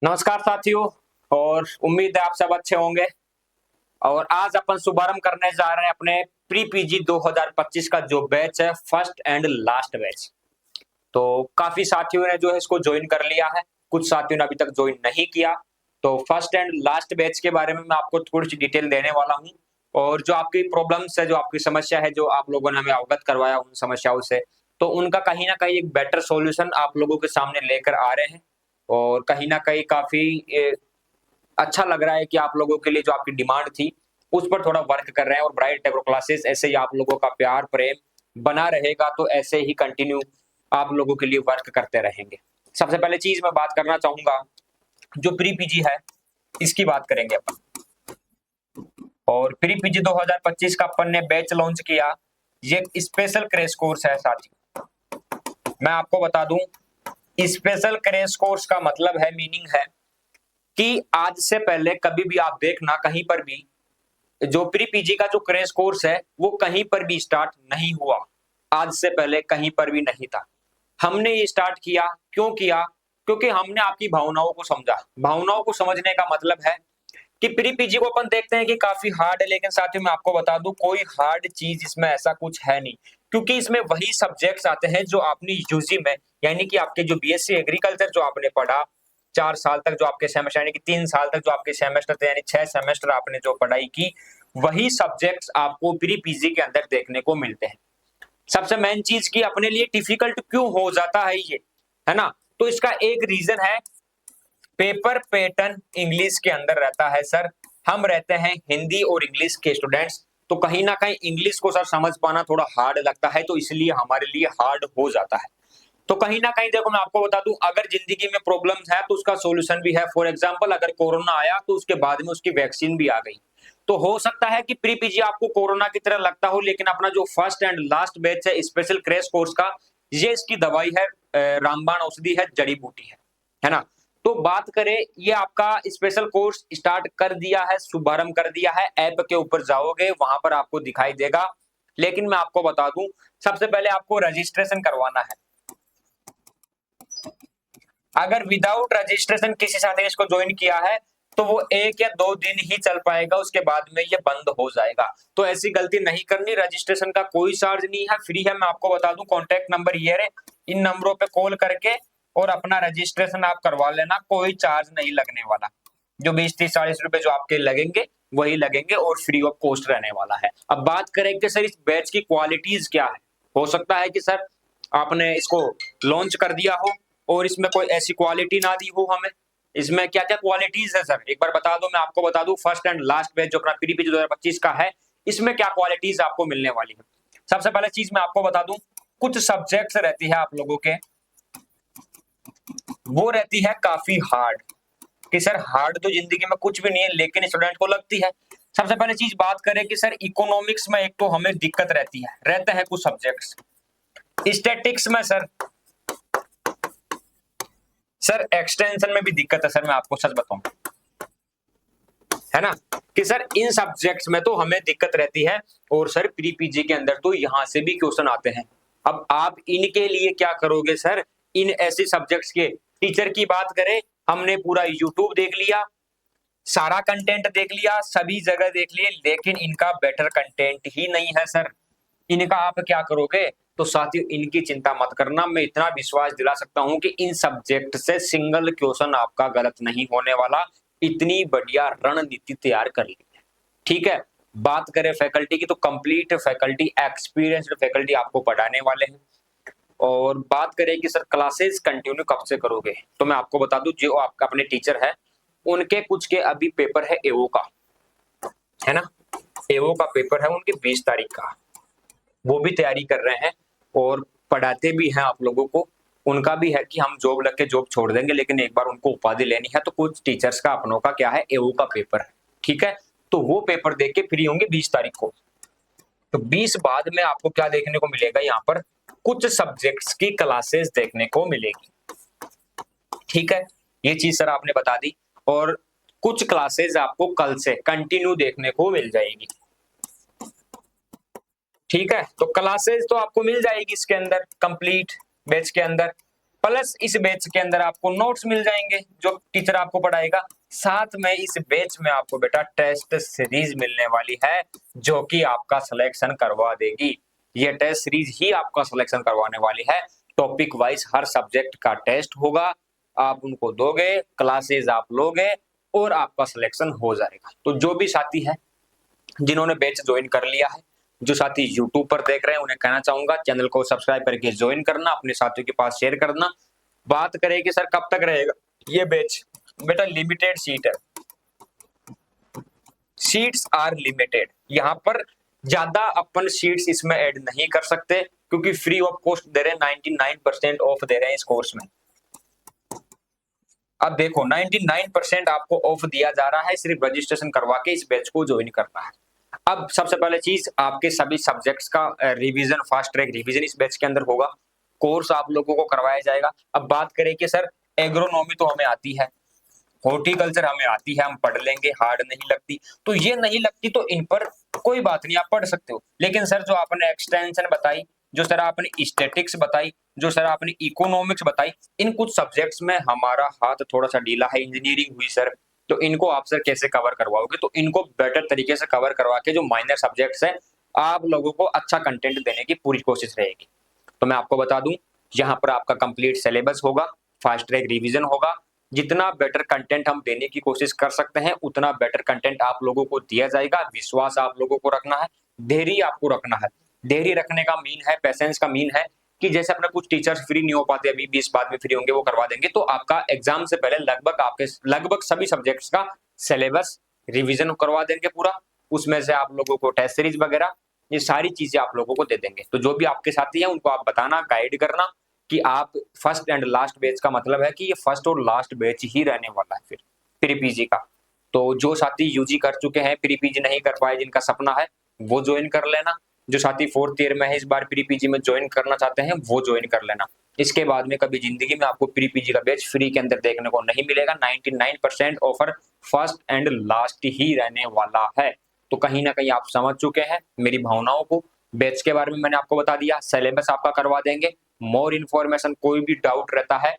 नमस्कार साथियों। और उम्मीद है आप सब अच्छे होंगे। और आज अपन शुभारंभ करने जा रहे हैं अपने प्री पीजी 2025 का जो बैच है, फर्स्ट एंड लास्ट बैच। तो काफी साथियों ने जो है इसको ज्वाइन कर लिया है, कुछ साथियों ने अभी तक ज्वाइन नहीं किया। तो फर्स्ट एंड लास्ट बैच के बारे में मैं आपको थोड़ी सी डिटेल देने वाला हूँ। और जो आपकी प्रॉब्लम्स है, जो आपकी समस्या है, जो आप लोगों ने हमें अवगत करवाया उन समस्याओं से, तो उनका कहीं ना कहीं एक बेटर सॉल्यूशन आप लोगों के सामने लेकर आ रहे हैं। और कहीं ना कहीं काफी अच्छा लग रहा है कि आप लोगों के लिए जो आपकी डिमांड थी उस पर थोड़ा वर्क कर रहे हैं। और ब्राइट एग्रो क्लासेस ऐसे ही आप लोगों का प्यार प्रेम बना रहेगा, तो ऐसे ही कंटिन्यू आप लोगों के लिए वर्क करते रहेंगे। सबसे पहले चीज मैं बात करना चाहूंगा, जो प्री पीजी है इसकी बात करेंगे अपन। और प्री पीजी 2025 का अपन ने बैच लॉन्च किया। ये स्पेशल क्रैश कोर्स है साथी। मैं आपको बता दूं, स्पेशल क्रैश कोर्स का मतलब है, मीनिंग है कि आज से पहले कभी भी आप देखना, कहीं पर भी जो प्री पीजी का जो क्रैश कोर्स है वो कहीं पर भी स्टार्ट नहीं हुआ। आज से पहले कहीं पर भी नहीं था। हमने ये स्टार्ट किया, क्यों किया? क्योंकि हमने आपकी भावनाओं को समझा। भावनाओं को समझने का मतलब है कि प्री पीजी को अपन देखते हैं कि काफी हार्ड है, लेकिन साथियों मैं आपको बता दूं, कोई हार्ड चीज इसमें ऐसा कुछ है नहीं। क्योंकि इसमें वही सब्जेक्ट्स आते हैं जो आपने यूजी में, यानी कि आपके जो बीएससी एग्रीकल्चर जो आपने पढ़ा 4 साल तक, जो आपके सेमेस्टर यानी कि 3 साल तक जो आपके सेमेस्टर थे, यानी 6 सेमेस्टर आपने जो पढ़ाई की, वही सब्जेक्ट्स आपको प्री पीजी के अंदर देखने को मिलते हैं। सबसे मेन चीज की अपने लिए डिफिकल्ट क्यों हो जाता है ये, है ना? तो इसका एक रीजन है, पेपर पैटर्न इंग्लिश के अंदर रहता है सर। हम रहते हैं हिंदी और इंग्लिश के स्टूडेंट्स, तो कहीं ना कहीं इंग्लिश को सर समझ पाना थोड़ा हार्ड लगता है, तो इसलिए हमारे लिए हार्ड हो जाता है। तो कहीं ना कहीं देखो, मैं आपको बता दूं, अगर जिंदगी में प्रॉब्लम्स है तो उसका सॉल्यूशन भी है। फॉर एग्जांपल, अगर कोरोना आया तो उसके बाद में उसकी वैक्सीन भी आ गई। तो हो सकता है कि प्री पीजी आपको कोरोना की तरह लगता हो, लेकिन अपना जो फर्स्ट एंड लास्ट बैच है स्पेशल क्रैश कोर्स का, ये इसकी दवाई है, रामबाण औषधि है, जड़ी बूटी है ना? तो बात करें, ये आपका स्पेशल कोर्स स्टार्ट कर दिया है, शुभारंभ कर दिया है। ऐप के ऊपर जाओगे, वहां पर आपको दिखाई देगा। लेकिन मैं आपको बता दूं, सबसे पहले आपको रजिस्ट्रेशन करवाना है। अगर विदाउट रजिस्ट्रेशन किसी साथी ने इसको ज्वाइन किया है तो वो 1 या 2 दिन ही चल पाएगा, उसके बाद में ये बंद हो जाएगा। तो ऐसी गलती नहीं करनी। रजिस्ट्रेशन का कोई चार्ज नहीं है, फ्री है। मैं आपको बता दूं, कॉन्टैक्ट नंबर ये रहे, इन नंबरों पे कॉल करके और अपना रजिस्ट्रेशन आप करवा लेना, कोई चार्ज नहीं लगने वाला। जो 20, 30, 40 रुपए जो आपके लगेंगे वही लगेंगे, और फ्री ऑफ कॉस्ट रहने वाला है। अब बात करें कि सर इस बैच की क्वालिटीज क्या है। हो सकता है कि सर आपने इसको लॉन्च कर दिया हो और इसमें कोई ऐसी क्वालिटी ना दी हो हमें। इसमें क्या क्या क्वालिटीज है सर, एक बार बता दो। मैं आपको बता दूं, फर्स्ट एंड लास्ट बैच जो अपना पीडीपी 2025 का है, इसमें क्या क्वालिटीज आपको मिलने वाली है। सबसे पहले चीज मैं आपको बता दूं, कुछ सब्जेक्ट्स रहती है आप लोगों के, वो रहती है काफी हार्ड। कि सर हार्ड तो जिंदगी में कुछ भी नहीं है, लेकिन स्टूडेंट को लगती है। सबसे पहले चीज बात करें कि सर इकोनॉमिक्स में एक तो हमें दिक्कत रहती है, रहते हैं कुछ सब्जेक्ट्स। स्टैटिक्स में सर एक्सटेंशन में भी दिक्कत है सर, मैं आपको सच बताऊं, है ना? कि सर इन सब्जेक्ट्स में तो हमें दिक्कत रहती है। और सर प्री पीजी के अंदर तो यहां से भी क्वेश्चन आते हैं। अब आप इनके लिए क्या करोगे सर? इन ऐसे सब्जेक्ट्स के टीचर की बात करें, हमने पूरा यूट्यूब देख लिया, सारा कंटेंट देख लिया, सभी जगह देख लिए, लेकिन इनका बेटर कंटेंट ही नहीं है सर। इनका आप क्या करोगे? तो साथियों इनकी चिंता मत करना, मैं इतना विश्वास दिला सकता हूं कि इन सब्जेक्ट से सिंगल क्वेश्चन आपका गलत नहीं होने वाला। इतनी बढ़िया रणनीति तैयार कर ली है, ठीक है? बात करें फैकल्टी की, तो कंप्लीट फैकल्टी, एक्सपीरियंस्ड फैकल्टी आपको पढ़ाने वाले हैं। और बात करें कि सर क्लासेस कंटिन्यू कब से करोगे, तो मैं आपको बता दूं, जो आपका अपने टीचर है उनके कुछ के अभी पेपर है एओ का, है ना? एओ का पेपर है उनके 20 तारीख का, वो भी तैयारी कर रहे हैं और पढ़ाते भी हैं आप लोगों को। उनका भी है कि हम जॉब लग के जॉब छोड़ देंगे, लेकिन एक बार उनको उपाधि लेनी है। तो कुछ टीचर्स का अपनों का क्या है, एओ का पेपर है, ठीक है? तो वो पेपर दे के फ्री होंगे 20 तारीख को। तो 20 बाद में आपको क्या देखने को मिलेगा, यहाँ पर कुछ सब्जेक्ट्स की क्लासेस देखने को मिलेगी, ठीक है? ये चीज सर आपने बता दी। और कुछ क्लासेस आपको कल से कंटिन्यू देखने को मिल जाएगी, ठीक है? तो क्लासेस तो आपको मिल जाएगी इसके अंदर, कंप्लीट बैच के अंदर। प्लस इस बैच के अंदर आपको नोट्स मिल जाएंगे जो टीचर आपको पढ़ाएगा। साथ में इस बैच में आपको बेटा टेस्ट सीरीज मिलने वाली है जो कि आपका सिलेक्शन करवा देगी। ये टेस्ट सीरीज ही आपका सिलेक्शन करवाने वाली है। टॉपिक वाइज हर सब्जेक्ट का टेस्ट होगा, आप उनको दोगे, क्लासेस आप लोगे और आपका सिलेक्शन हो जाएगा। तो जो भी साथी है जिन्होंने बैच ज्वाइन कर लिया है, जो साथी YouTube पर देख रहे हैं, उन्हें कहना चाहूंगा चैनल को सब्सक्राइब करके ज्वाइन करना, अपने साथियों के पास शेयर करना। बात करें कि सर कब तक रहेगा ये बैच, बेटा लिमिटेड सीट है, सीट्स आर लिमिटेड। यहाँ पर ज्यादा अपन सीट्स इसमें ऐड नहीं कर सकते क्योंकि फ्री ऑफ कॉस्ट दे रहे हैं, 99% ऑफ दे रहे हैं इस कोर्स में। अब देखो 99% आपको ऑफ दिया जा रहा है, सिर्फ रजिस्ट्रेशन करवा के इस बैच को ज्वाइन करना है। अब सबसे पहले चीज आपके सभी सब्जेक्ट्स का रिवीजन, फास्ट ट्रैक रिवीजन इस बैच के अंदर होगा, कोर्स आप लोगों को करवाया जाएगा। अब बात करें कि सर एग्रोनॉमी तो हमें आती है, हॉर्टिकल्चर हमें आती है, हम पढ़ लेंगे, हार्ड नहीं लगती, तो ये नहीं लगती तो इन पर कोई बात नहीं, आप पढ़ सकते हो। लेकिन सर जो आपने एक्सटेंशन बताई, जो सर आपने स्टैटिक्स बताई, जो सर आपने इकोनॉमिक्स बताई, इन कुछ सब्जेक्ट्स में हमारा हाथ थोड़ा सा ढीला है, इंजीनियरिंग हुई सर, तो इनको आप सर कैसे कवर करवाओगे? तो इनको बेटर तरीके से कवर करवा के जो माइनर सब्जेक्ट्स हैं आप लोगों को अच्छा कंटेंट देने की पूरी कोशिश रहेगी। तो मैं आपको बता दूं, यहाँ पर आपका कंप्लीट सिलेबस होगा, फास्ट ट्रैक रिवीजन होगा, जितना बेटर कंटेंट हम देने की कोशिश कर सकते हैं उतना बेटर कंटेंट आप लोगों को दिया जाएगा। विश्वास आप लोगों को रखना है, धैर्य आपको रखना है। धैर्य रखने का मीन है, पेशेंस का मीन है कि जैसे अपने कुछ टीचर्स फ्री नहीं हो पाते, अभी 20 बाद में फ्री होंगे, वो करवा देंगे। तो आपका एग्जाम से पहले लगभग सभी सब्जेक्ट्स का सिलेबस रिवीजन करवा देंगे पूरा, उसमें से आप लोगों को टेस्ट सीरीज वगैरह ये सारी चीजें आप लोगों को दे देंगे। तो जो भी आपके साथी हैं उनको आप बताना, गाइड करना कि आप फर्स्ट एंड लास्ट बैच का मतलब है कि ये फर्स्ट और लास्ट बैच ही रहने वाला है फिर प्री पीजी का। तो जो साथी यूजी कर चुके हैं, प्री पीजी नहीं कर पाए, जिनका सपना है वो ज्वाइन कर लेना। जो साथी फोर्थ ईयर में है, इस बार प्री पीजी में ज्वाइन करना चाहते हैं, वो ज्वाइन कर लेना। इसके बाद में कभी जिंदगी में आपको प्री पीजी का बैच फ्री के अंदर देखने को नहीं मिलेगा। 99% ऑफर फर्स्ट एंड लास्ट ही रहने वाला है। तो कहीं ना कहीं आप समझ चुके हैं मेरी भावनाओं को। बैच के बारे में मैंने आपको बता दिया, सिलेबस आपका करवा देंगे। मोर इन्फॉर्मेशन, कोई भी डाउट रहता है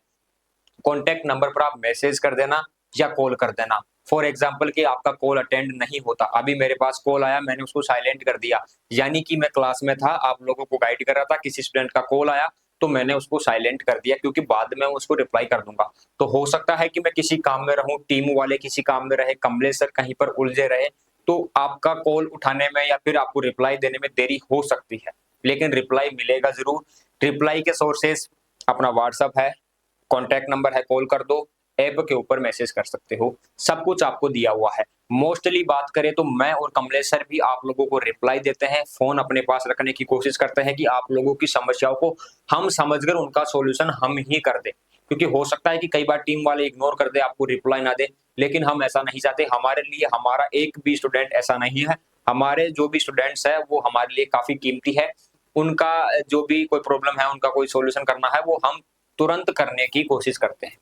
कॉन्टेक्ट नंबर पर आप मैसेज कर देना या कॉल कर देना। फॉर एग्जाम्पल कि आपका कॉल अटेंड नहीं होता, अभी मेरे पास कॉल आया, मैंने उसको साइलेंट कर दिया, यानी कि मैं क्लास में था, आप लोगों को गाइड कर रहा था, किसी स्टूडेंट का कॉल आया तो मैंने उसको साइलेंट कर दिया क्योंकि बाद में उसको रिप्लाई कर दूंगा। तो हो सकता है कि मैं किसी काम में रहूं, टीम वाले किसी काम में रहे, कमलेश सर कहीं पर उलझे रहे, तो आपका कॉल उठाने में या फिर आपको रिप्लाई देने में देरी हो सकती है, लेकिन रिप्लाई मिलेगा जरूर। रिप्लाई के सोर्सेस अपना व्हाट्सएप है, कॉन्टैक्ट नंबर है, कॉल कर दो, ऐप के ऊपर मैसेज कर सकते हो, सब कुछ आपको दिया हुआ है। मोस्टली बात करें तो मैं और कमलेश सर भी आप लोगों को रिप्लाई देते हैं, फोन अपने पास रखने की कोशिश करते हैं कि आप लोगों की समस्याओं को हम समझकर उनका सॉल्यूशन हम ही कर दें, क्योंकि हो सकता है कि कई बार टीम वाले इग्नोर कर दे, आपको रिप्लाई ना दे, लेकिन हम ऐसा नहीं चाहते। हमारे लिए हमारा एक भी स्टूडेंट ऐसा नहीं है, हमारे जो भी स्टूडेंट्स है वो हमारे लिए काफी कीमती है। उनका जो भी कोई प्रॉब्लम है, उनका कोई सॉल्यूशन करना है, वो हम तुरंत करने की कोशिश करते हैं।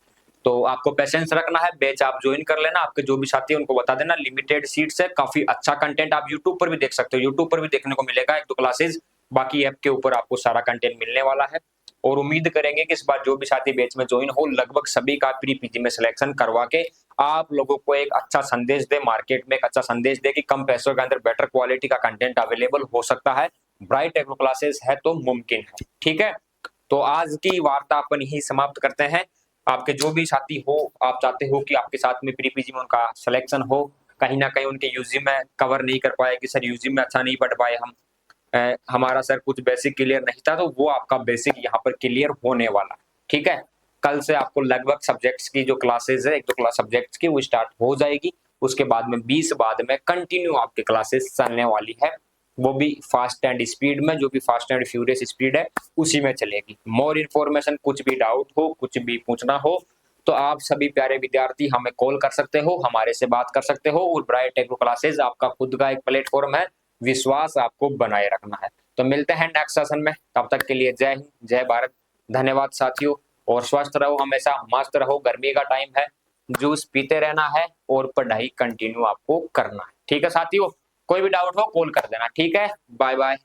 तो आपको पेशेंस रखना है, बैच आप ज्वाइन कर लेना, आपके जो भी साथी है उनको बता देना, लिमिटेड सीट्स है, काफी अच्छा कंटेंट आप यूट्यूब पर भी देख सकते हो, यूट्यूब पर भी देखने को मिलेगा 1-2 क्लासेस, बाकी ऐप के ऊपर आपको सारा कंटेंट मिलने वाला है। और उम्मीद करेंगे कि इस बार जो भी साथी बैच में ज्वाइन हो, लगभग सभी का प्री पीजी में सिलेक्शन करवा के आप लोगों को एक अच्छा संदेश दे, मार्केट में एक अच्छा संदेश दे कि कम पैसों के अंदर बेटर क्वालिटी का कंटेंट अवेलेबल हो सकता है, ब्राइट एग्रो क्लासेस है तो मुमकिन है। ठीक है, तो आज की वार्ता अपन यही समाप्त करते हैं। आपके जो भी साथी हो, आप चाहते हो कि आपके साथ में प्री पीजी में उनका सिलेक्शन हो, कहीं ना कहीं उनके यूजी में कवर नहीं कर पाए कि सर यूजी में अच्छा नहीं पढ़ पाए हम, हमारा सर कुछ बेसिक क्लियर नहीं था, तो वो आपका बेसिक यहाँ पर क्लियर होने वाला। ठीक है, कल से आपको लगभग सब्जेक्ट्स की जो क्लासेस है, 1-2 क्लास सब्जेक्ट्स की, वो स्टार्ट हो जाएगी। उसके बाद में 20 बाद में कंटिन्यू आपकी क्लासेस चलने वाली है, वो भी फास्ट एंड स्पीड में, जो भी फास्ट एंड फ्यूरियस स्पीड है उसी में चलेगी। मोर इन्फॉर्मेशन, कुछ भी डाउट हो, कुछ भी पूछना हो, तो आप सभी प्यारे विद्यार्थी हमें कॉल कर सकते हो, हमारे से बात कर सकते हो। और ब्राइट एग्रो क्लासेस आपका खुद का एक प्लेटफॉर्म है, विश्वास आपको बनाए रखना है। तो मिलते हैं नेक्स्ट सेशन में, तब तक के लिए जय हिंद, जय भारत, धन्यवाद साथियों। और स्वस्थ रहो, हमेशा मस्त रहो, गर्मी का टाइम है, जूस पीते रहना है और पढ़ाई कंटिन्यू आपको करना है। ठीक है साथियों, कोई भी डाउट हो कॉल कर देना। ठीक है, बाय बाय।